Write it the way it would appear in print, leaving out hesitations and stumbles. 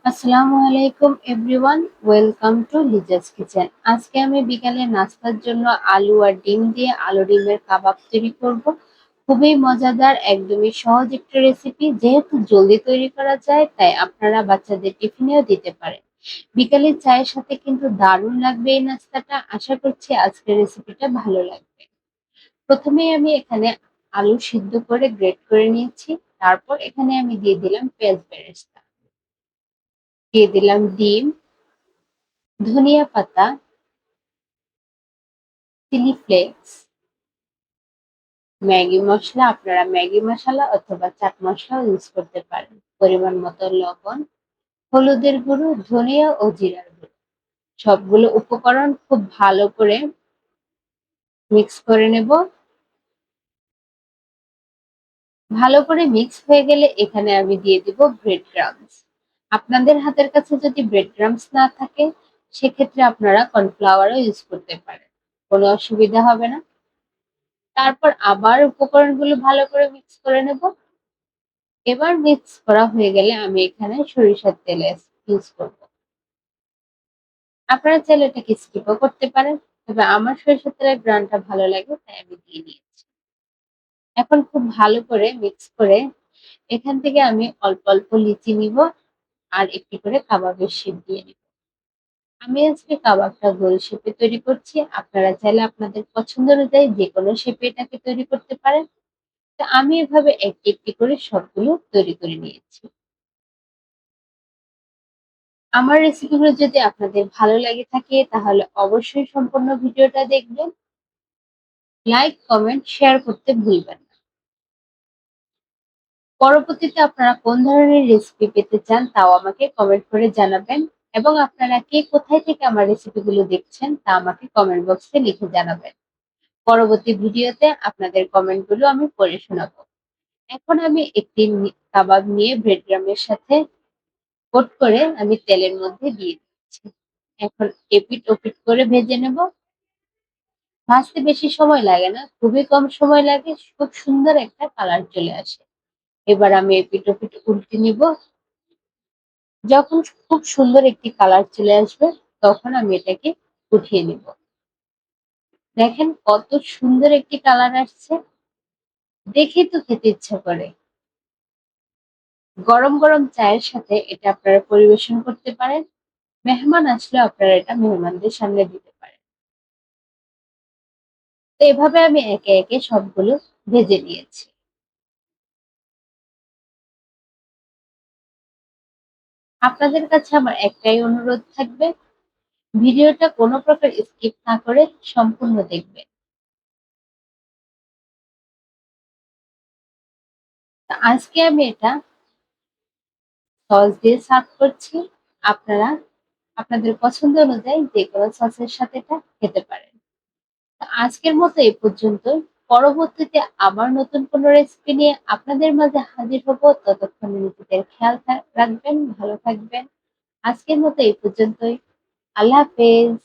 আসসালামু আলাইকুম everyone, welcome to Liza's kitchen. আজকে আমি বিকালে নাস্তার জন্য আলু আর ডিম দিয়ে আলু ডিমের কাবাব তৈরি করব। খুবই মজাদার, একদমই সহজ একটা রেসিপি। যেহেতু জলদি তৈরি করা যায়, তাই আপনারা বাচ্চাদের টিফিনেও দিতে পারেন। বিকালের চায়ের সাথে কিন্তু দারুণ লাগবে এই নাস্তাটা। আশা করছি আজকের রেসিপিটা ভালো লাগবে। প্রথমেই আমি এখানে আলু সিদ্ধ করে গ্রেট করে নিয়েছি। তারপর এখানে আমি দিয়ে দিলাম পেঁয়াজ বেরেস্তা, দিয়ে দিলাম ডিম, ধনিয়া পাতা, চিলি ফ্লেক্স, ম্যাগি মসলা, আপনারা ম্যাগি মশলা অথবা চাট মশলাও ইউজ করতে পারেন, পরিমাণ মতো লবণ, হলুদের গুঁড়ো, ধনিয়া ও জিরার গুঁড়ো। সবগুলো উপকরণ খুব ভালো করে মিক্স করে নেব। ভালো করে মিক্স হয়ে গেলে এখানে আমি দিয়ে দিব ব্রেড ক্রাম্বস। আপনাদের হাতের কাছে যদি ব্রেড ক্রাম্বস না থাকে, সেক্ষেত্রে আপনারা কর্নফ্লাওয়ারও ইউজ করতে পারেন, কোনো অসুবিধা হবে না। তারপর আবার উপকরণগুলো ভালো করে মিক্স করে নেব। এবার মিক্স করা হয়ে গেলে আমি এখানে সরিষার তেল ইউজ করব। আপনারা চাইলে এটাকে স্কিপও করতে পারেন, তবে আমার সরিষার তেলের ঘ্রাণটা ভালো লাগে, তাই আমি দিয়ে নিয়েছি। এখন খুব ভালো করে মিক্স করে এখান থেকে আমি অল্প অল্প লিচি নিব আর একটি করে কাবাবের শেপ দিয়ে নিব। আমি আজকে কাবাবটা গোল শেপে তৈরি করছি। আপনারা চাইলে আপনাদের পছন্দ অনুযায়ী যে কোনো শেপে এটাকে তৈরি করতে পারেন। তো আমি এভাবে একটি একটি করে সবগুলো তৈরি করে নিয়েছি। আমার রেসিপিগুলো যদি আপনাদের ভালো লাগে থাকে, তাহলে অবশ্যই সম্পূর্ণ ভিডিওটা দেখবেন। লাইক, কমেন্ট, শেয়ার করতে ভুলবেন না। পরবর্তীতে আপনারা কোন ধরনের রেসিপি পেতে চান, তাও আমাকে কমেন্ট করে জানাবেন। এবং আপনারা কে কোথায় থেকে আমার রেসিপিগুলো দেখছেন, তা আমাকে কমেন্ট বক্সে লিখে জানাবেন। পরবর্তী ভিডিওতে আপনাদের কমেন্টগুলো আমি পড়ে শোনাবো। এখন আমি একটি কাবাব নিয়ে ব্রেড ক্রাম্বের সাথে কোট করে আমি তেলের মধ্যে দিয়ে দিচ্ছি। এখন এপিট ওপিট করে ভেজে নেব। ভাজতে বেশি সময় লাগে না, খুবই কম সময় লাগে, খুব সুন্দর একটা কালার চলে আসে। এবার আমি এপিট ওপিট উল্টে নিব। যখন খুব সুন্দর একটি কালার চলে আসবে, তখন আমি এটাকে উঠিয়ে নিব। দেখেন কত সুন্দর একটি কালার আসছে, দেখেই তো খেতে ইচ্ছা করে। গরম গরম চায়ের সাথে এটা আপনারা পরিবেশন করতে পারেন। মেহমান আসলে আপনারা এটা মেহমানদের সামনে দিতে পারেন। তো এভাবে আমি একে একে সবগুলো ভেজে নিয়েছি। আপনাদের কাছে আমার একটাই অনুরোধ থাকবে, ভিডিওটা কোনো প্রকার স্কিপ না করে সম্পূর্ণ দেখবেন। তো আজকে আমি এটা সস দিয়ে সার্ভ করছি। আপনারা আপনাদের পছন্দ অনুযায়ী যেকোনো সসের সাথে এটা খেতে পারেন। তো আজকের মতো এই পর্যন্তই। পরবর্তীতে আবার নতুন কোনো রেসিপি নিয়ে আপনাদের মাঝে হাজির হব। ততক্ষণে নিজেদের খেয়াল রাখবেন, ভালো থাকবেন। আজকের মতো এই পর্যন্তই। আল্লাহ হাফেজ।